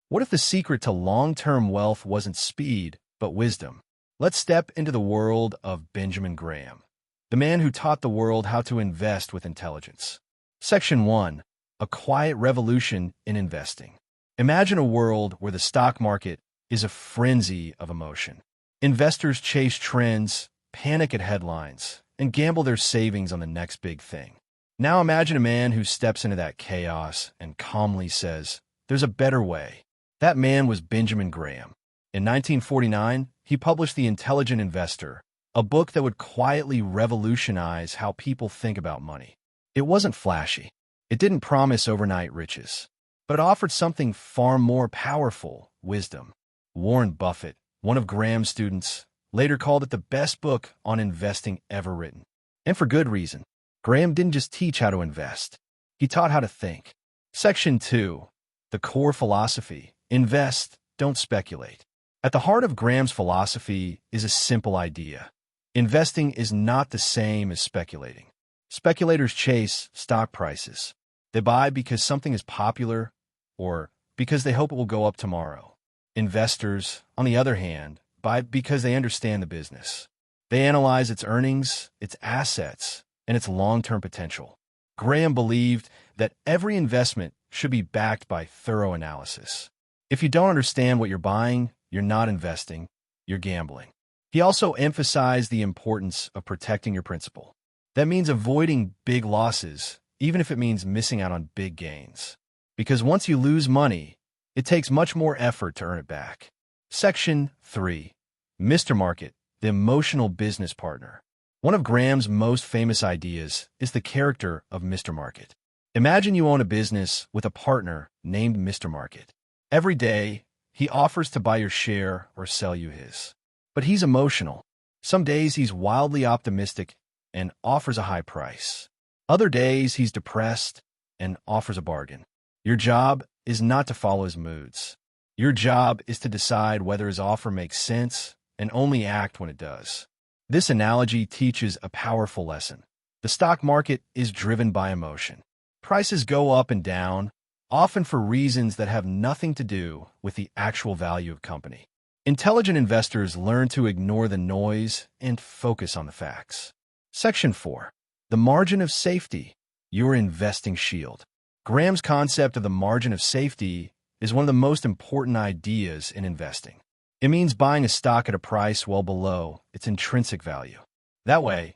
What if the secret to long-term wealth wasn't speed, but wisdom? Let's step into the world of Benjamin Graham, the man who taught the world how to invest with intelligence. Section 1. A quiet revolution in investing. Imagine a world where the stock market is a frenzy of emotion. Investors chase trends, panic at headlines, and gamble their savings on the next big thing. Now imagine a man who steps into that chaos and calmly says, "There's a better way." That man was Benjamin Graham. In 1949, he published The Intelligent Investor, a book that would quietly revolutionize how people think about money. It wasn't flashy. It didn't promise overnight riches, but it offered something far more powerful: wisdom. Warren Buffett, one of Graham's students, later called it the best book on investing ever written. And for good reason. Graham didn't just teach how to invest. He taught how to think. Section 2. The core philosophy. Invest, don't speculate. At the heart of Graham's philosophy is a simple idea. Investing is not the same as speculating. Speculators chase stock prices. They buy because something is popular or because they hope it will go up tomorrow. Investors, on the other hand, buy because they understand the business. They analyze its earnings, its assets, and its long-term potential. Graham believed that every investment should be backed by thorough analysis. If you don't understand what you're buying, you're not investing, you're gambling. He also emphasized the importance of protecting your principal. That means avoiding big losses, even if it means missing out on big gains. Because once you lose money, it takes much more effort to earn it back. Section 3. Mr. Market, the emotional business partner. One of Graham's most famous ideas is the character of Mr. Market. Imagine you own a business with a partner named Mr. Market. Every day, he offers to buy your share or sell you his. But he's emotional. Some days he's wildly optimistic and offers a high price. Other days he's depressed and offers a bargain. Your job is not to follow his moods. Your job is to decide whether his offer makes sense and only act when it does. This analogy teaches a powerful lesson. The stock market is driven by emotion. Prices go up and down, often for reasons that have nothing to do with the actual value of company. Intelligent investors learn to ignore the noise and focus on the facts. Section 4. The margin of safety, your investing shield. Graham's concept of the margin of safety is one of the most important ideas in investing. It means buying a stock at a price well below its intrinsic value. That way,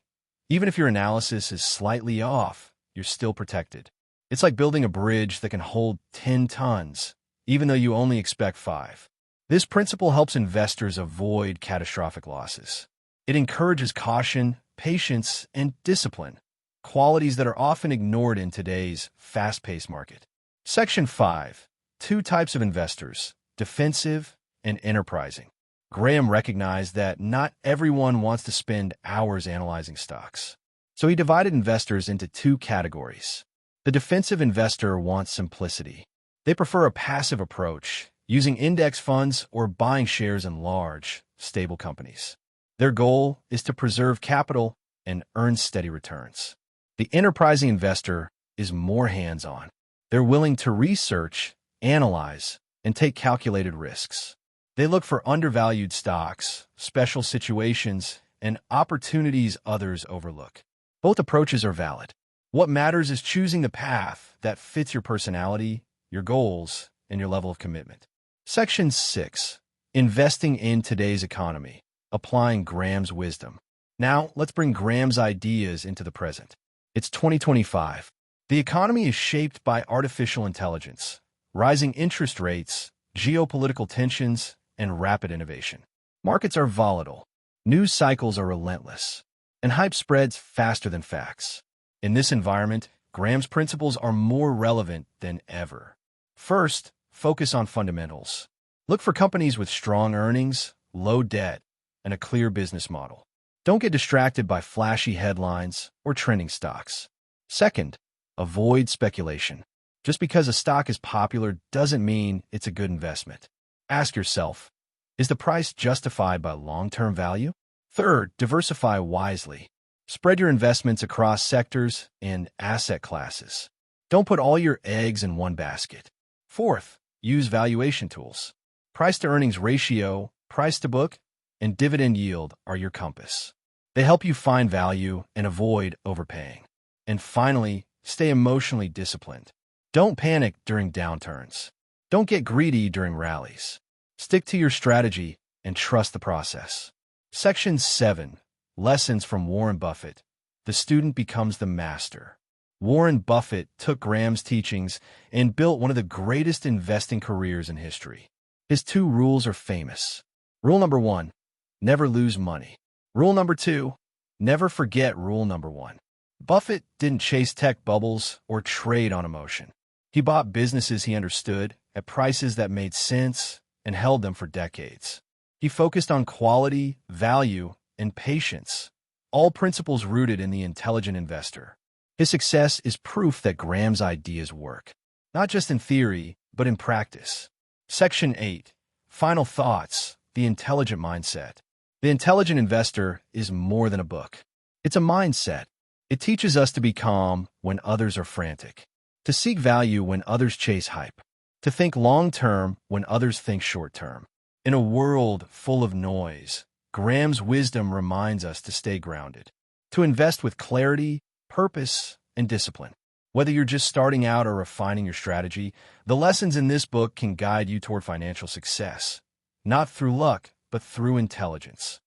even if your analysis is slightly off, you're still protected. It's like building a bridge that can hold 10 tons, even though you only expect 5. This principle helps investors avoid catastrophic losses. It encourages caution, patience, and discipline, qualities that are often ignored in today's fast-paced market. Section 5. 2 types of investors: defensive and enterprising. Graham recognized that not everyone wants to spend hours analyzing stocks. So he divided investors into 2 categories. The defensive investor wants simplicity. They prefer a passive approach, using index funds or buying shares in large, stable companies. Their goal is to preserve capital and earn steady returns. The enterprising investor is more hands-on. They're willing to research, analyze, and take calculated risks. They look for undervalued stocks, special situations, and opportunities others overlook. Both approaches are valid. What matters is choosing the path that fits your personality, your goals, and your level of commitment. Section 6. Investing in today's economy, applying Graham's wisdom. Now, let's bring Graham's ideas into the present. It's 2025. The economy is shaped by artificial intelligence, rising interest rates, geopolitical tensions, and rapid innovation. Markets are volatile. News cycles are relentless, and hype spreads faster than facts. In this environment, Graham's principles are more relevant than ever. First, focus on fundamentals. Look for companies with strong earnings, low debt, and a clear business model. Don't get distracted by flashy headlines or trending stocks. Second, avoid speculation. Just because a stock is popular doesn't mean it's a good investment. Ask yourself, is the price justified by long-term value? Third, diversify wisely. Spread your investments across sectors and asset classes. Don't put all your eggs in one basket. Fourth, Use valuation tools. Price-to-earnings ratio, price-to-book, and dividend yield are your compass. They help you find value and avoid overpaying. And finally, stay emotionally disciplined. Don't panic during downturns. Don't get greedy during rallies. Stick to your strategy and trust the process. Section 7. Lessons from Warren Buffett. The student becomes the master. Warren Buffett took Graham's teachings and built one of the greatest investing careers in history. His 2 rules are famous. Rule number 1, never lose money. Rule number 2, never forget rule number 1. Buffett didn't chase tech bubbles or trade on emotion. He bought businesses he understood at prices that made sense and held them for decades. He focused on quality, value, and patience, all principles rooted in the intelligent investor. His success is proof that Graham's ideas work, not just in theory, but in practice. Section 8. Final thoughts. The intelligent mindset. The intelligent investor is more than a book. It's a mindset. It teaches us to be calm when others are frantic, to seek value when others chase hype, to think long-term when others think short-term. In a world full of noise, Graham's wisdom reminds us to stay grounded, to invest with clarity, purpose, and discipline. Whether you're just starting out or refining your strategy, the lessons in this book can guide you toward financial success, not through luck, but through intelligence.